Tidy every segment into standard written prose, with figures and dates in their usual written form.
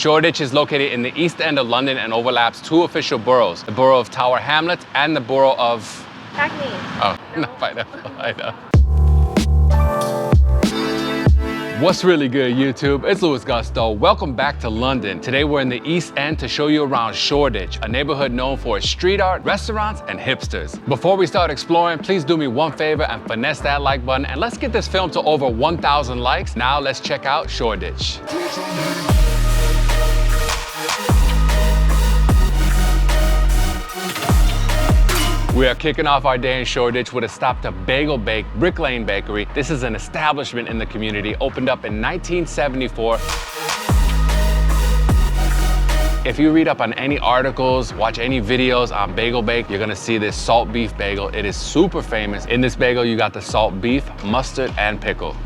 Shoreditch is located in the east end of London and overlaps two official boroughs, the borough of Tower Hamlets and the borough of... Hackney. Oh, no, I know. What's really good, YouTube? It's Louis Gusto. Welcome back to London. Today we're in the East End to show you around Shoreditch, a neighborhood known for its street art, restaurants, and hipsters. Before we start exploring, please do me one favor and finesse that like button, and let's get this film to over 1,000 likes. Now let's check out Shoreditch. We are kicking off our day in Shoreditch with a stop to Bagel Bake, Brick Lane Bakery. This is an establishment in the community, opened up in 1974. If you read up on any articles, watch any videos on Bagel Bake, you're gonna see this salt beef bagel. It is super famous. In this bagel, you got the salt beef, mustard, and pickle.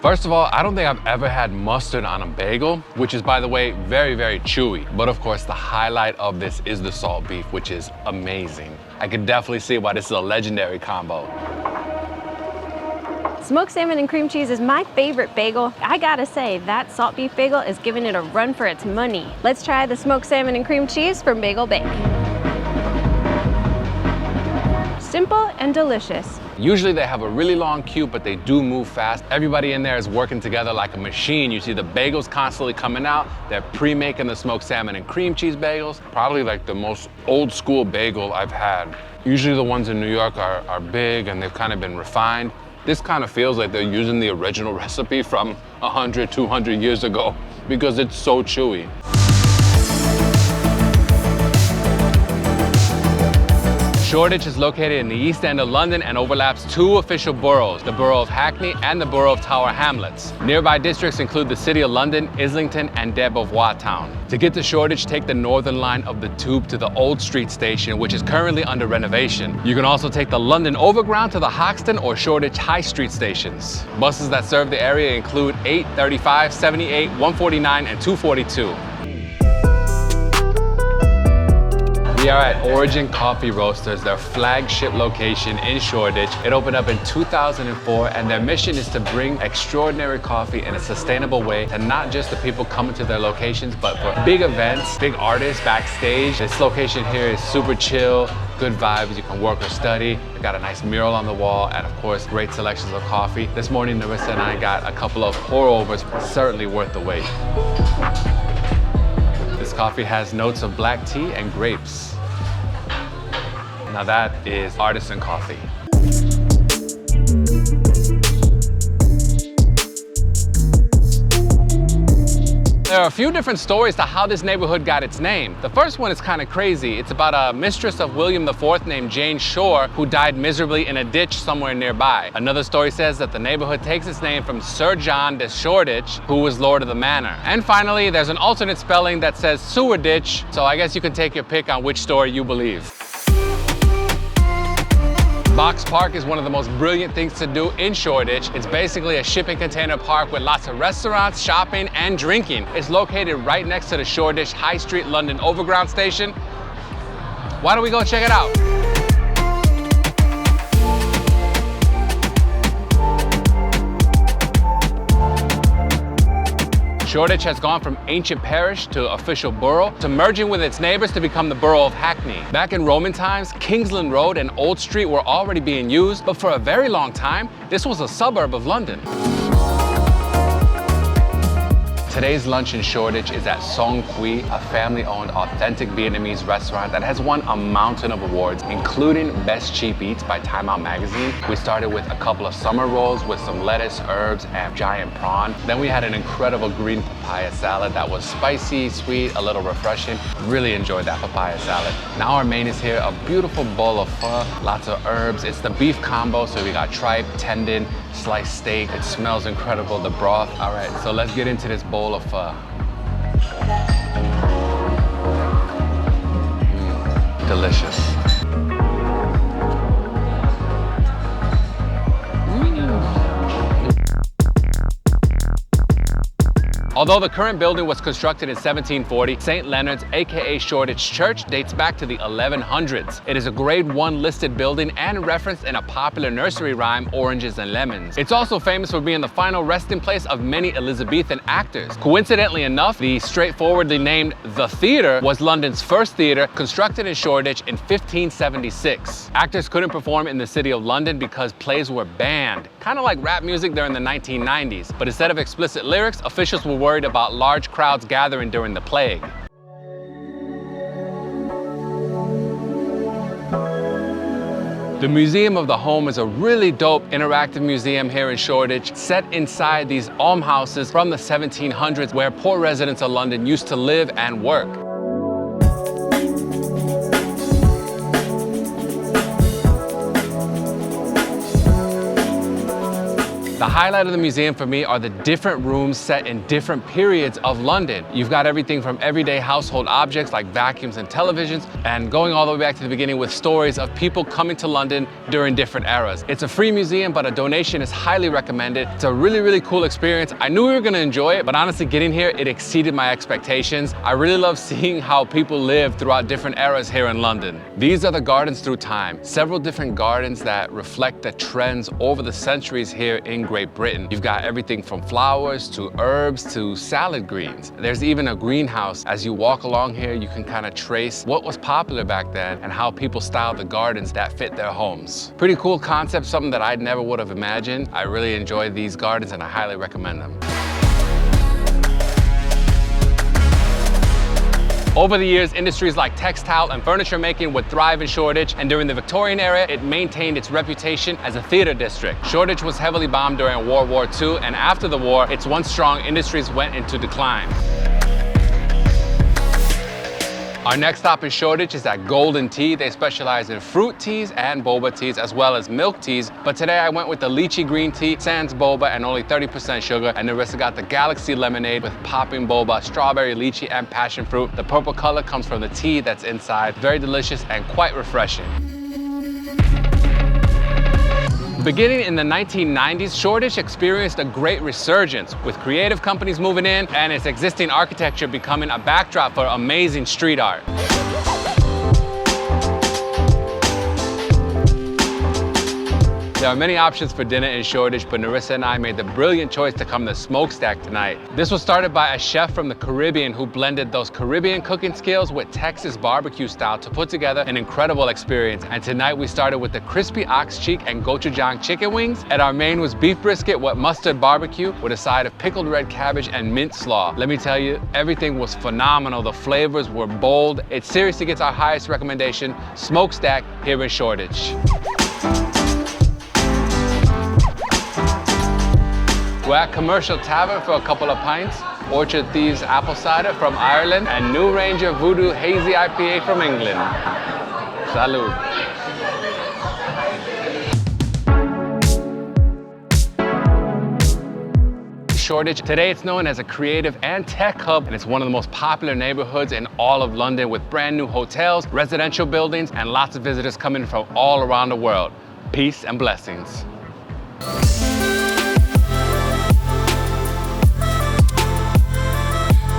First of all, I don't think I've ever had mustard on a bagel, which is, by the way, very, very chewy. But of course, the highlight of this is the salt beef, which is amazing. I can definitely see why this is a legendary combo. Smoked salmon and cream cheese is my favorite bagel. I gotta say, that salt beef bagel is giving it a run for its money. Let's try the smoked salmon and cream cheese from Bagel Bake. Simple and delicious. Usually they have a really long queue, but they do move fast. Everybody in there is working together like a machine. You see the bagels constantly coming out. They're pre-making the smoked salmon and cream cheese bagels. Probably like the most old school bagel I've had. Usually the ones in New York are big and they've kind of been refined. This kind of feels like they're using the original recipe from 100, 200 years ago because it's so chewy. Shoreditch is located in the east end of London and overlaps two official boroughs, the borough of Hackney and the borough of Tower Hamlets. Nearby districts include the City of London, Islington, and de Beauvoir Town. To get to Shoreditch, take the northern line of the tube to the Old Street station, which is currently under renovation. You can also take the London Overground to the Hoxton or Shoreditch High Street stations. Buses that serve the area include 8, 35, 78, 149, and 242. We are at Origin Coffee Roasters, their flagship location in Shoreditch. It opened up in 2004, and their mission is to bring extraordinary coffee in a sustainable way to not just the people coming to their locations, but for big events, big artists backstage. This location here is super chill, good vibes. You can work or study. We've got a nice mural on the wall, and of course, great selections of coffee. This morning, Narissa and I got a couple of pour-overs, certainly worth the wait. This coffee has notes of black tea and grapes. Now that is artisan coffee. There are a few different stories to how this neighborhood got its name. The first one is kind of crazy. It's about a mistress of William IV named Jane Shore who died miserably in a ditch somewhere nearby. Another story says that the neighborhood takes its name from Sir John de Shoreditch, who was lord of the manor. And finally, there's an alternate spelling that says sewer ditch, so I guess you can take your pick on which story you believe. Box Park is one of the most brilliant things to do in Shoreditch. It's basically a shipping container park with lots of restaurants, shopping, and drinking. It's located right next to the Shoreditch High Street London Overground station. Why don't we go check it out? Shoreditch has gone from ancient parish to official borough to merging with its neighbors to become the borough of Hackney. Back in Roman times, Kingsland Road and Old Street were already being used, but for a very long time, this was a suburb of London. Today's lunch in Shoreditch is at Song Quy, a family-owned, authentic Vietnamese restaurant that has won a mountain of awards, including Best Cheap Eats by Time Out magazine. We started with a couple of summer rolls with some lettuce, herbs, and giant prawn. Then we had an incredible green papaya salad that was spicy, sweet, a little refreshing. Really enjoyed that papaya salad. Now our main is here, a beautiful bowl of pho, lots of herbs. It's the beef combo, so we got tripe, tendon, sliced steak. It smells incredible, the broth. All right, so let's get into this bowl of pho. Delicious. Although the current building was constructed in 1740, St. Leonard's, aka Shoreditch Church, dates back to the 1100s. It is a Grade 1 listed building and referenced in a popular nursery rhyme, Oranges and Lemons. It's also famous for being the final resting place of many Elizabethan actors. Coincidentally enough, the straightforwardly named The Theatre was London's first theatre, constructed in Shoreditch in 1576. Actors couldn't perform in the city of London because plays were banned, kind of like rap music during the 1990s. But instead of explicit lyrics, officials were worried about large crowds gathering during the plague. The Museum of the Home is a really dope interactive museum here in Shoreditch, set inside these almhouses from the 1700s where poor residents of London used to live and work. The highlight of the museum for me are the different rooms set in different periods of London. You've got everything from everyday household objects like vacuums and televisions, and going all the way back to the beginning with stories of people coming to London during different eras. It's a free museum, but a donation is highly recommended. It's a really, really cool experience. I knew we were gonna enjoy it, but honestly getting here, it exceeded my expectations. I really love seeing how people live throughout different eras here in London. These are the gardens through time. Several different gardens that reflect the trends over the centuries here in Great Britain. You've got everything from flowers to herbs to salad greens. There's even a greenhouse. As you walk along here, you can kind of trace what was popular back then and how people styled the gardens that fit their homes. Pretty cool concept, something that I never would have imagined. I really enjoy these gardens and I highly recommend them. Over the years, industries like textile and furniture making would thrive in Shoreditch, and during the Victorian era, it maintained its reputation as a theatre district. Shoreditch was heavily bombed during World War II, and after the war, its once strong industries went into decline. Our next stop in Shoreditch is at Golden Tea. They specialize in fruit teas and boba teas, as well as milk teas. But today I went with the lychee green tea, sans boba, and only 30% sugar. And the rest got the Galaxy lemonade with popping boba, strawberry, lychee, and passion fruit. The purple color comes from the tea that's inside. Very delicious and quite refreshing. Beginning in the 1990s, Shoreditch experienced a great resurgence, with creative companies moving in and its existing architecture becoming a backdrop for amazing street art. There are many options for dinner in Shoreditch, but Narissa and I made the brilliant choice to come to Smokestack tonight. This was started by a chef from the Caribbean who blended those Caribbean cooking skills with Texas barbecue style to put together an incredible experience. And tonight we started with the crispy ox cheek and gochujang chicken wings, and our main was beef brisket with mustard barbecue with a side of pickled red cabbage and mint slaw. Let me tell you, everything was phenomenal. The flavors were bold. It seriously gets our highest recommendation, Smokestack here in Shoreditch. We're at Commercial Tavern for a couple of pints, Orchard Thieves Apple Cider from Ireland, and New Ranger Voodoo Hazy IPA from England. Salud. Shoreditch. Today it's known as a creative and tech hub, and it's one of the most popular neighborhoods in all of London, with brand new hotels, residential buildings, and lots of visitors coming from all around the world. Peace and blessings.